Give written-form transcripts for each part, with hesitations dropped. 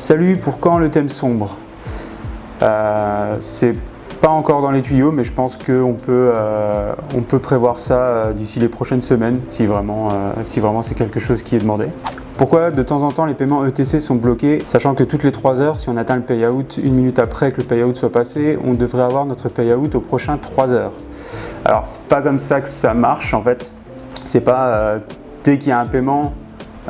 Salut, pour quand le thème sombre? C'est pas encore dans les tuyaux, mais je pense qu'on peut prévoir ça d'ici les prochaines semaines, si vraiment c'est quelque chose qui est demandé. Pourquoi de temps en temps les paiements ETC sont bloqués, sachant que toutes les 3 heures, si on atteint le payout 1 minute après que le payout soit passé, on devrait avoir notre payout aux prochains 3 heures. Alors c'est pas comme ça que ça marche en fait. C'est pas dès qu'il y a un paiement,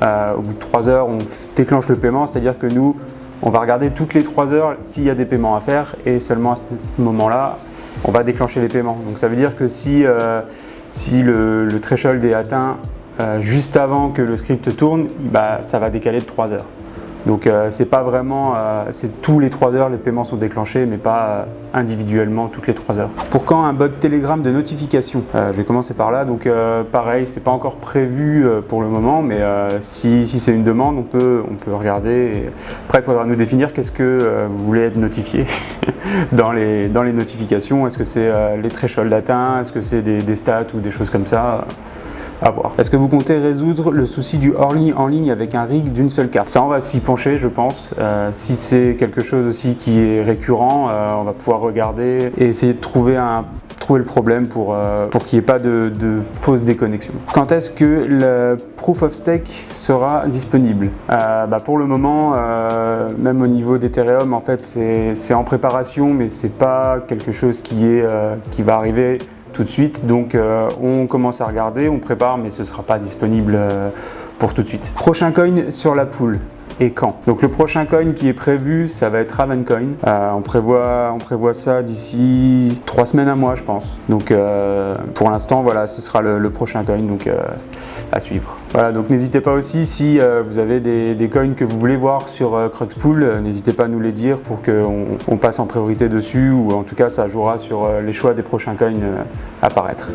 au bout de 3 heures, on déclenche le paiement, c'est-à-dire que nous, on va regarder toutes les 3 heures s'il y a des paiements à faire et seulement à ce moment-là, on va déclencher les paiements. Donc ça veut dire que si le threshold est atteint juste avant que le script tourne, ça va décaler de 3 heures. Donc c'est pas vraiment, c'est tous les 3 heures les paiements sont déclenchés, mais pas individuellement toutes les 3 heures. Pour quand un bot Telegram de notification? Je vais commencer par là. Donc pareil, c'est pas encore prévu pour le moment, mais si c'est une demande, on peut regarder. Et après, il faudra nous définir qu'est-ce que vous voulez être notifié dans les notifications. Est-ce que c'est les thresholds atteints? Est-ce que c'est des stats ou des choses comme ça? À voir. Est-ce que vous comptez résoudre le souci du hors-ligne en ligne avec un rig d'une seule carte? Ça, on va s'y pencher, je pense. Si c'est quelque chose aussi qui est récurrent, on va pouvoir regarder et essayer de trouver le problème pour qu'il n'y ait pas de fausse déconnexion. Quand est-ce que le Proof of Stake sera disponible? Pour le moment, même au niveau d'Ethereum, en fait, c'est en préparation, mais c'est pas quelque chose qui va arriver tout de suite, donc on commence à regarder, on prépare, mais ce ne sera pas disponible pour tout de suite. Prochain coin sur la pool, et quand? Donc le prochain coin qui est prévu, ça va être Ravencoin. On prévoit ça d'ici 3 semaines à mois, je pense. Donc pour l'instant, voilà, ce sera le prochain coin, donc à suivre. Voilà, donc n'hésitez pas aussi, si vous avez des coins que vous voulez voir sur Cruxpool, n'hésitez pas à nous les dire pour qu'on passe en priorité dessus, ou en tout cas ça jouera sur les choix des prochains coins à apparaître.